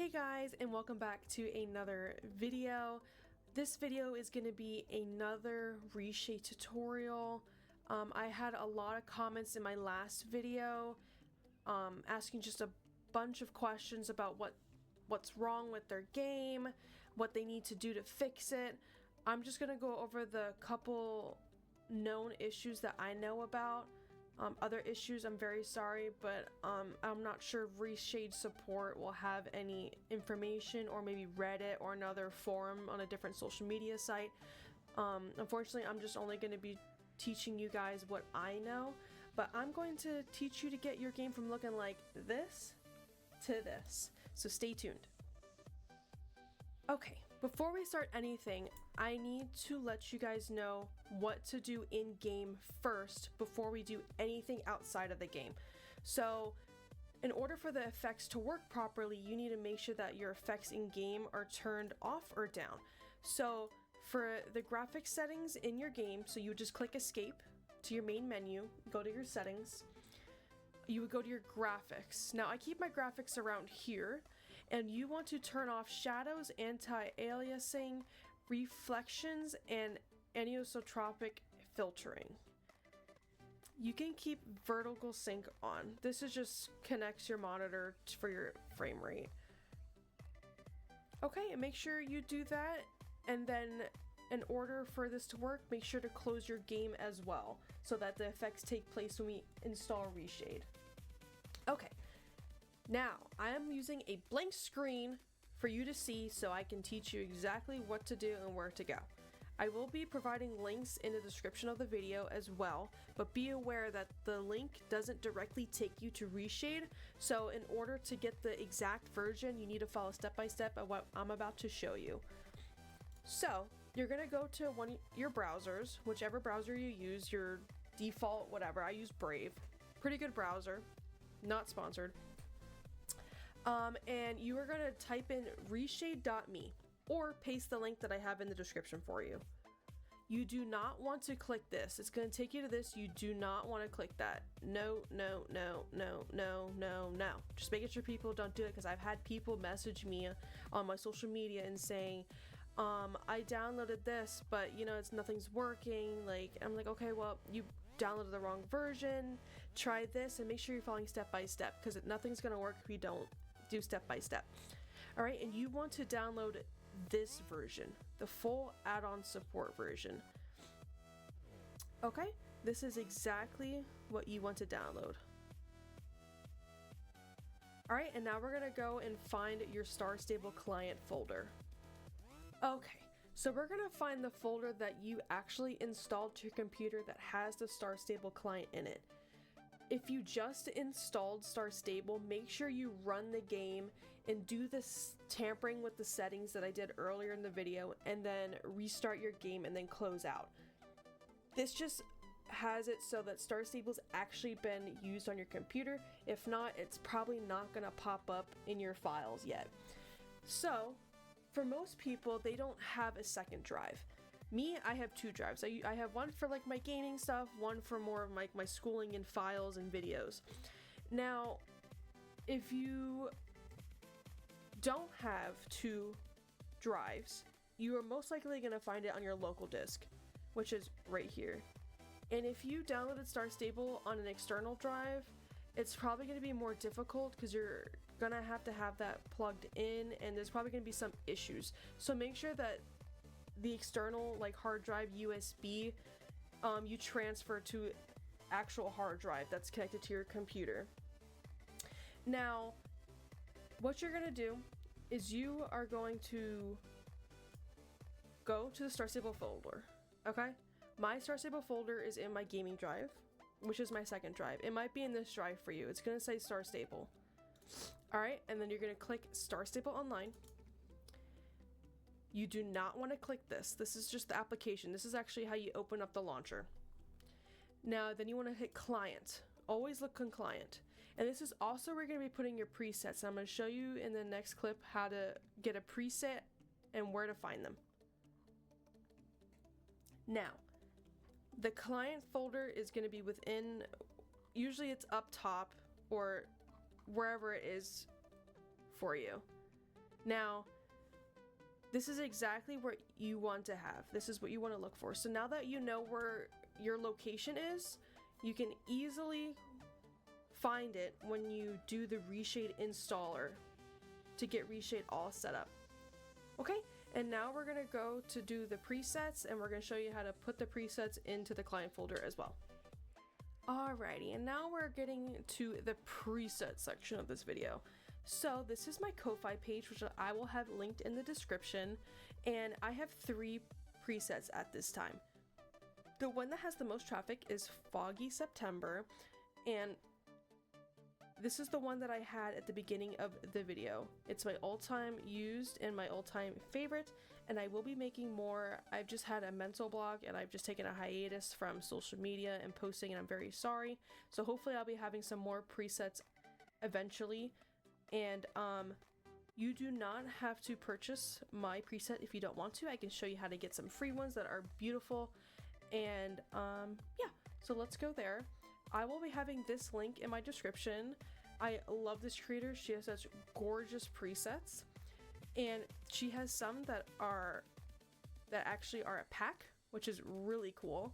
Hey guys, and welcome back to another video. This video is going to be another Reshade tutorial. I had a lot of comments in my last video asking just a bunch of questions about what's wrong with their game, what they need to do to fix it. I'm just going to go over the couple known issues that I know about. Other issues, I'm very sorry, but I'm not sure if Reshade support will have any information, or maybe Reddit or another forum on a different social media site. Unfortunately, I'm just only going to be teaching you guys what I know, but I'm going to teach you to get your game from looking like this to this. So stay tuned. Okay, before we start anything, I need to let you guys know what to do in game first before we do anything outside of the game. So in order for the effects to work properly, you need to make sure that your effects in game are turned off or down. So for the graphics settings in your game, so you would just click escape to your main menu, go to your settings. You would go to your graphics. Now I keep my graphics around here, and you want to turn off shadows, anti-aliasing, reflections, and anisotropic filtering. You can keep vertical sync on. This is just connects your monitor for your frame rate. Okay, and make sure you do that, and then in order for this to work, make sure to close your game as well, so that the effects take place when we install Reshade. Okay, now I am using a blank screen for you to see so I can teach you exactly what to do and where to go. I will be providing links in the description of the video as well, but be aware that the link doesn't directly take you to Reshade, so in order to get the exact version, you need to follow step by step of what I'm about to show you. So you're gonna go to one of your browsers, whichever browser you use, your default, whatever. I use Brave. Pretty good browser, not sponsored. And you are gonna type in reshade.me or paste the link that I have in the description for you. You do not want to click this. It's gonna take you to this. You do not want to click that. No, no, no, no, no, no, no. Just making sure people don't do it, because I've had people message me on my social media and saying, I downloaded this, but you know, nothing's working. Like, I'm like, okay, well, you downloaded the wrong version. Try this and make sure you're following step by step, because nothing's gonna work if you don't do step by step. All right, and you want to download this version, the full add-on support version. Okay, this is exactly what you want to download. All right, and now we're gonna go and find your Star Stable client folder. Okay, so we're gonna find the folder that you actually installed to your computer that has the Star Stable client in it. If you just installed Star Stable, make sure you run the game and do this tampering with the settings that I did earlier in the video, and then restart your game and then close out. This just has it so that Star Stable's actually been used on your computer. If not, it's probably not gonna pop up in your files yet. So for most people, they don't have a second drive. Me, I have two drives. I have one for like my gaming stuff, one for more of like my schooling and files and videos. Now, if you don't have two drives, you are most likely going to find it on your local disk, which is right here. And if you downloaded Star Stable on an external drive, it's probably going to be more difficult, because you're going to have that plugged in, and there's probably going to be some issues. So make sure that the external, like hard drive USB, you transfer to actual hard drive that's connected to your computer. Now, what you're going to do is you are going to go to the Star Stable folder. Okay? My Star Stable folder is in my gaming drive, which is my second drive. It might be in this drive for you. It's going to say Star Stable. Alright, and then you're going to click Star Stable Online. You do not want to click this. This is just the application. This is actually how you open up the launcher. Now, then you want to hit Client. Always look on Client. And this is also where you're going to be putting your presets. I'm going to show you in the next clip how to get a preset and where to find them. Now, the client folder is going to be within, usually it's up top or wherever it is for you. Now, this is exactly what you want to have. This is what you want to look for. So now that you know where your location is, you can easily find it when you do the Reshade installer to get Reshade all set up. Okay, and now we're gonna go to do the presets, and we're gonna show you how to put the presets into the client folder as well. Alrighty, and now we're getting to the preset section of this video. So this is my Ko-Fi page, which I will have linked in the description, and I have 3 presets at this time. The one that has the most traffic is Foggy September, and this is the one that I had at the beginning of the video. It's my all-time used and my all-time favorite, and I will be making more. I've just had a mental block, and I've just taken a hiatus from social media and posting, and I'm very sorry. So hopefully I'll be having some more presets eventually. And you do not have to purchase my preset if you don't want to. I can show you how to get some free ones that are beautiful. And yeah, so let's go there. I will be having this link in my description. I love this creator. She has such gorgeous presets, and she has some that actually are a pack, which is really cool.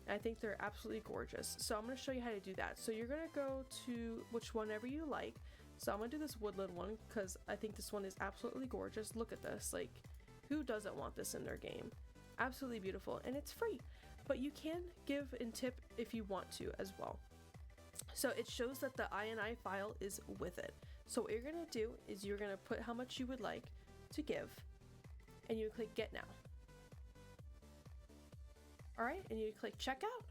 I think they're absolutely gorgeous. So I'm going to show you how to do that. So you're going to go to whenever you like. So I'm gonna do this woodland one because I think this one is absolutely gorgeous. Look at this, like, who doesn't want this in their game? Absolutely beautiful, and it's free, but you can give and tip if you want to as well. So it shows that the INI file is with it. So what you're gonna do is you're gonna put how much you would like to give, and you click get now. All right, and you click checkout.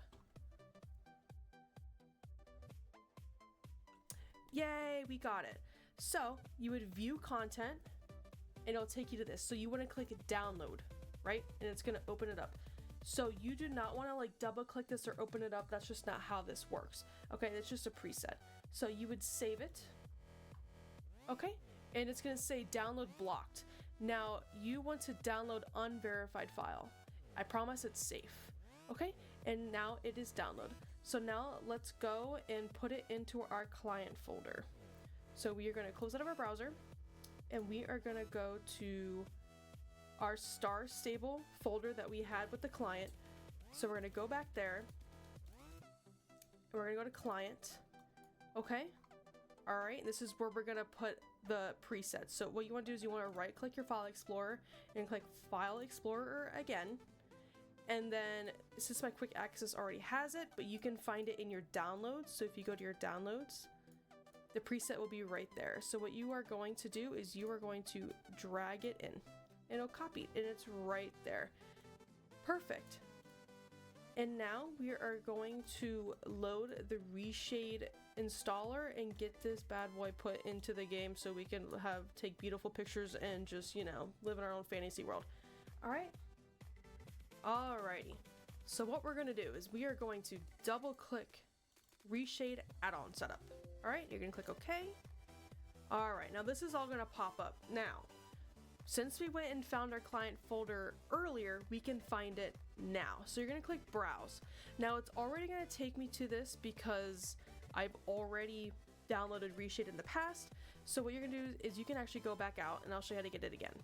Yay, we got it. So you would view content, and it'll take you to this. So you want to click download, right? And it's going to open it up. So you do not want to like double click this or open it up. That's just not how this works. Okay, that's just a preset. So you would save it. Okay, and it's going to say download blocked. Now you want to download unverified file. I promise it's safe. Okay, and now it is download. So now let's go and put it into our client folder. So we are going to close out of our browser, and we are going to go to our Star Stable folder that we had with the client. So we're going to go back there, and we're going to go to client. Okay. All right. This is where we're going to put the presets. So what you want to do is you want to right click your file explorer and click file explorer again. And then, since my quick access already has it, but you can find it in your downloads. So if you go to your downloads, the preset will be right there. So what you are going to do is you are going to drag it in, and it'll copy, and it's right there. Perfect. And now we are going to load the Reshade installer and get this bad boy put into the game so we can take beautiful pictures and just, you know, live in our own fantasy world. All right. Alrighty, so what we're gonna do is we are going to double click Reshade add-on setup. Alright, you're gonna click OK. Alright, now this is all gonna pop up. Now, since we went and found our client folder earlier, we can find it now. So you're gonna click browse. Now it's already gonna take me to this because I've already downloaded Reshade in the past. So what you're gonna do is you can actually go back out, and I'll show you how to get it again.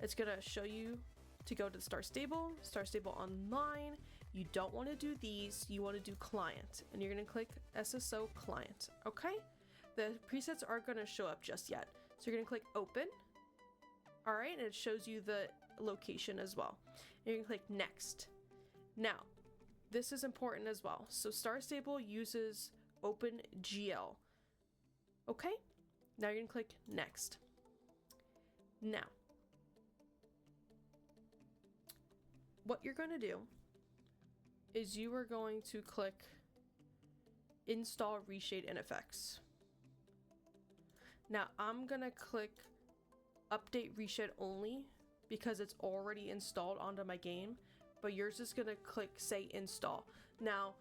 It's gonna show you to go to the Star Stable Online. You don't want to do these, you want to do client, and you're going to click SSO client. Okay, the presets aren't going to show up just yet, so you're going to click open. All right, and it shows you the location as well. And you're going to click next. Now this is important as well. So Star Stable uses OpenGL. Okay, now you're going to click next. Now what you're going to do is you are going to click install Reshade NFX. Now I'm going to click update Reshade only because it's already installed onto my game, but yours is going to click say install. Now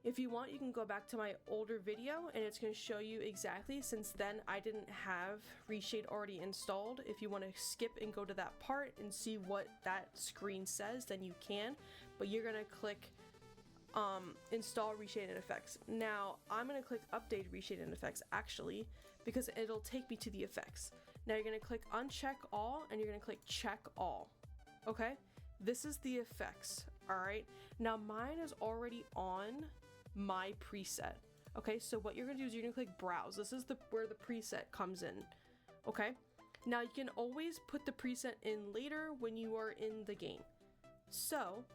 if you want, you can go back to my older video and it's going to show you exactly, since then I didn't have Reshade already installed. If you want to skip and go to that part and see what that screen says, then you can, but you're going to click install Reshade NFX. Now I'm going to click update Reshade NFX actually, because it'll take me to the effects. Now you're going to click uncheck all and you're going to click check all. Okay, this is the effects. All right, now mine is already on my preset. Okay, so what you're going to do is you're going to click browse. This is where the preset comes in. Okay, now you can always put the preset in later when you are in the game. So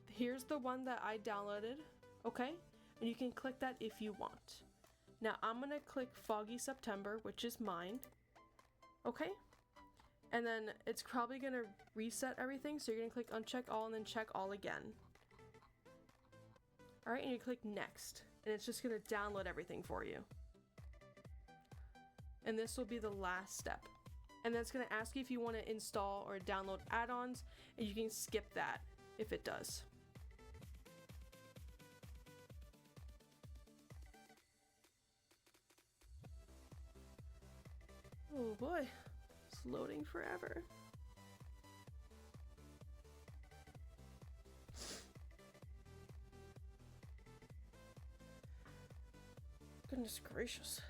here's the one that I downloaded. Okay, and you can click that if you want. Now I'm gonna click Foggy September, which is mine. Okay, and then it's probably gonna reset everything, so you're gonna click uncheck all and then check all again. All right, and you click next, and it's just gonna download everything for you. And this will be the last step. And then it's gonna ask you if you want to install or download add-ons, and you can skip that if it does. Oh boy, it's loading forever. Goodness gracious.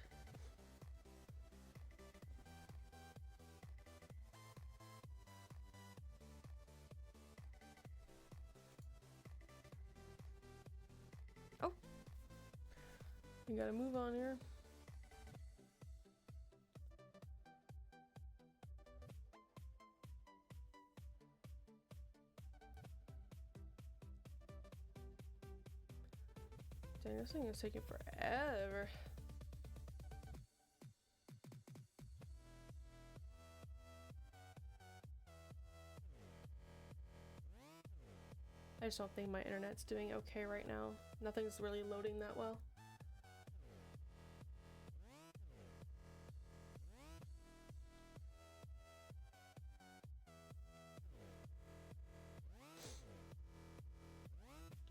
Oh, we gotta move on here. Dang, this thing is taking forever. I just don't think my internet's doing okay right now. Nothing's really loading that well.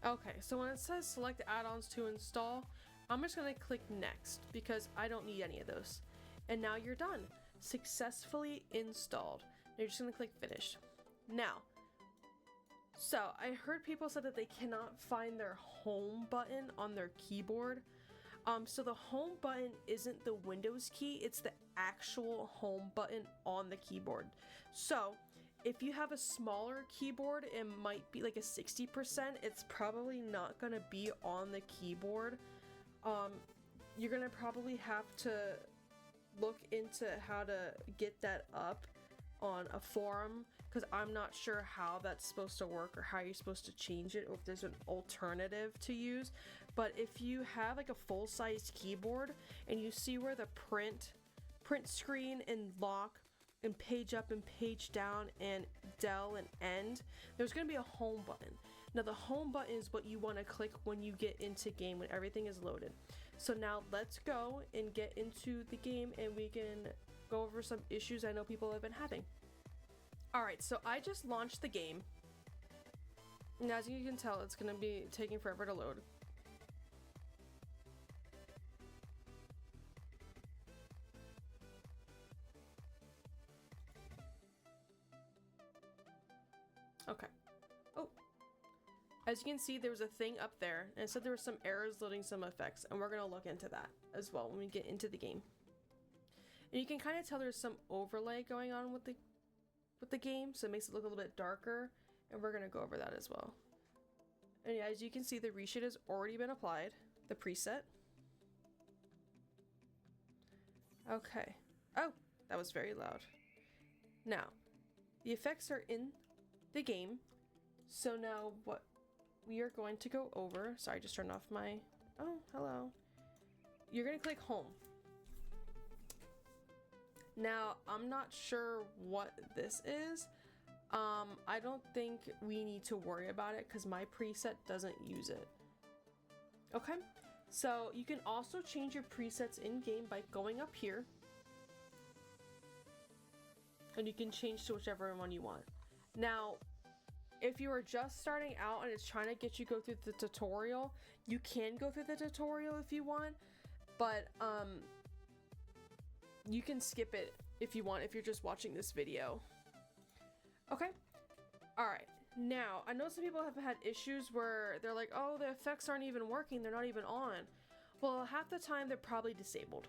Okay, so when it says select add-ons to install, I'm just gonna click next because I don't need any of those. And now you're done. Successfully installed. You're just gonna click finish. Now, so I heard people said that they cannot find their home button on their keyboard. So the home button isn't the Windows key, it's the actual home button on the keyboard. So if you have a smaller keyboard, it might be like a 60%, it's probably not gonna be on the keyboard. You're gonna probably have to look into how to get that up on a forum, because I'm not sure how that's supposed to work or how you're supposed to change it, or if there's an alternative to use. But if you have like a full-size keyboard and you see where the print screen and lock and page up and page down and del and end, there's going to be a home button. Now the home button is what you want to click when you get into game, when everything is loaded. So now let's go and get into the game and we can go over some issues I know people have been having. Alright, so I just launched the game. And as you can tell, it's going to be taking forever to load. Okay. Oh. As you can see, there was a thing up there, and it said there were some errors loading some effects, and we're going to look into that as well when we get into the game. And you can kind of tell there's some overlay going on with the game, so it makes it look a little bit darker, and we're going to go over that as well. And yeah, as you can see, the reshade has already been applied, the preset. Okay. Oh, that was very loud. Now, the effects are in the game. So now what we are going to go over, sorry, just turned off my, oh, hello. You're going to click home. Now, I'm not sure what this is. I don't think we need to worry about it because my preset doesn't use it. Okay, so you can also change your presets in game by going up here. And you can change to whichever one you want. Now, if you are just starting out and it's trying to get you go through the tutorial, you can go through the tutorial if you want, but you can skip it if you want, if you're just watching this video. Okay, all right. Now, I know some people have had issues where they're like, oh, the effects aren't even working, they're not even on. Well, half the time they're probably disabled.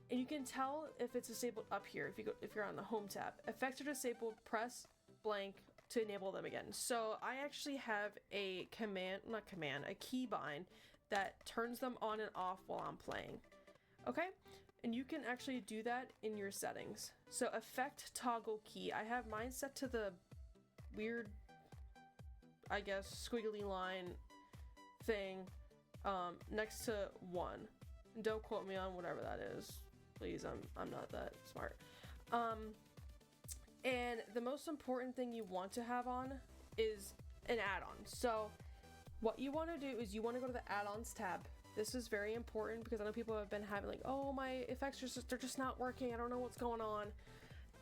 And you can tell if it's disabled up here if you're on the home tab. Effects are disabled, press blank to enable them again. So I actually have a keybind that turns them on and off while I'm playing. Okay? And you can actually do that in your settings. So effect toggle key. I have mine set to the weird, I guess, squiggly line thing next to 1. And don't quote me on whatever that is. Please, I'm not that smart. And the most important thing you want to have on is an add-on. So what you want to do is you want to go to the add-ons tab. This is very important because I know people have been having like, oh, my effects they're just not working. I don't know what's going on.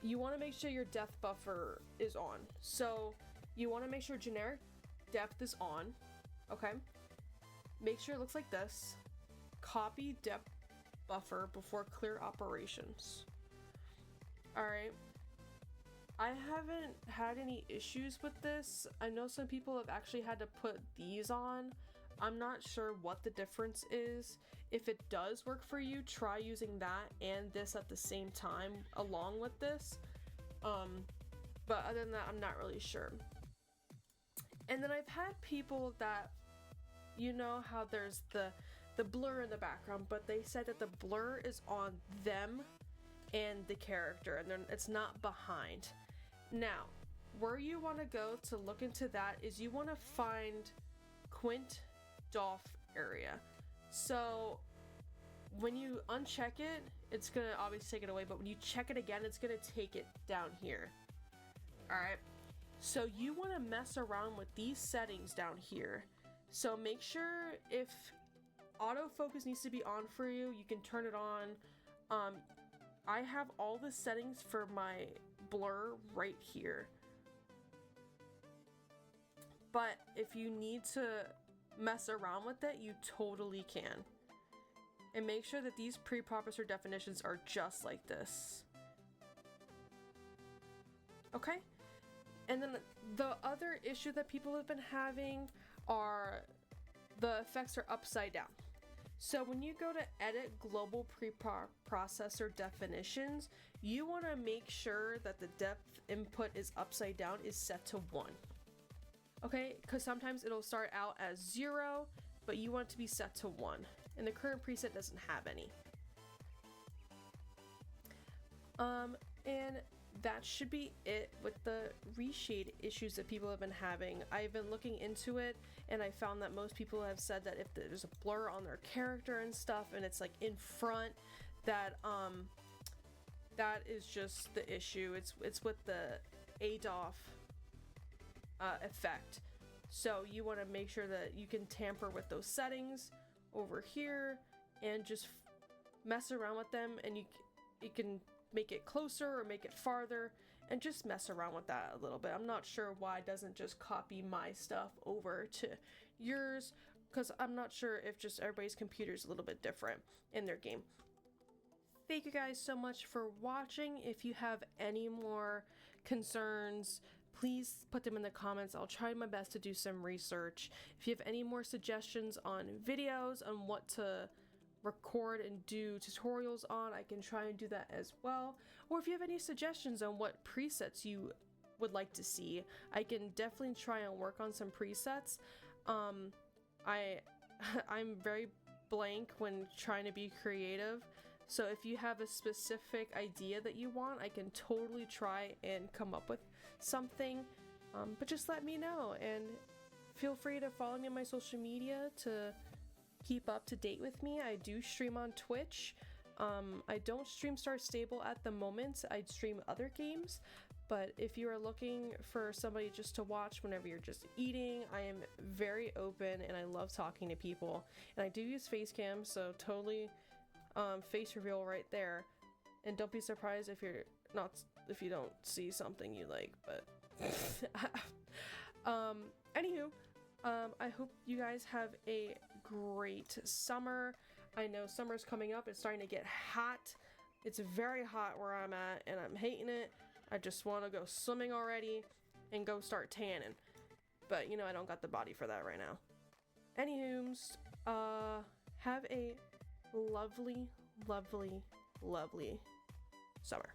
You want to make sure your depth buffer is on. So you want to make sure generic depth is on. Okay. Make sure it looks like this. Copy depth buffer before clear operations. All right. I haven't had any issues with this. I know some people have actually had to put these on. I'm not sure what the difference is. If it does work for you, try using that and this at the same time along with this. But other than that, I'm not really sure. And then I've had people that, you know how there's the blur in the background, but they said that the blur is on them and the character, and it's not behind. Now, where you want to go to look into that is you want to find Quint Doff area. So when you uncheck it, it's gonna obviously take it away, but when you check it again, it's gonna take it down here. All right. So you want to mess around with these settings down here. So make sure if autofocus needs to be on for you, you can turn it on. I have all the settings for my blur right here. But if you need to mess around with it, you totally can. And make sure that these preprocessor definitions are just like this. Okay? And then the other issue that people have been having are the effects are upside down. So when you go to edit global preprocessor definitions, you want to make sure that the depth input is upside down is set to 1. Okay, because sometimes it'll start out as 0, but you want it to be set to 1. And the current preset doesn't have any. And that should be it with the reshade issues that people have been having. I've been looking into it, and I found that most people have said that if there's a blur on their character and stuff, and it's like in front, that that is just the issue. It's with the ADOF effect. So you want to make sure that you can tamper with those settings over here and just mess around with them, and you can make it closer or make it farther and just mess around with that a little bit. I'm not sure why it doesn't just copy my stuff over to yours, because I'm not sure if just everybody's computer is a little bit different in their game. Thank you guys so much for watching. If you have any more concerns, please put them in the comments. I'll try my best to do some research. If you have any more suggestions on videos on what to record and do tutorials on, I can try and do that as well. Or if you have any suggestions on what presets you would like to see, I can definitely try and work on some presets. I'm very blank when trying to be creative, so if you have a specific idea that you want, I can totally try and come up with something, but just let me know, and feel free to follow me on my social media to keep up to date with me. I do stream on Twitch. I don't stream Star Stable at the moment. I stream other games, but if you are looking for somebody just to watch whenever you're just eating, I am very open and I love talking to people. And I do use Facecam, so totally face reveal right there. And don't be surprised if you don't see something you like, but anywho, I hope you guys have a great summer. I know summer's coming up. It's starting to get hot. It's very hot where I'm at, and I'm hating it. I just want to go swimming already and go start tanning. But, you know, I don't got the body for that right now. Anywho, have a lovely, lovely, lovely summer.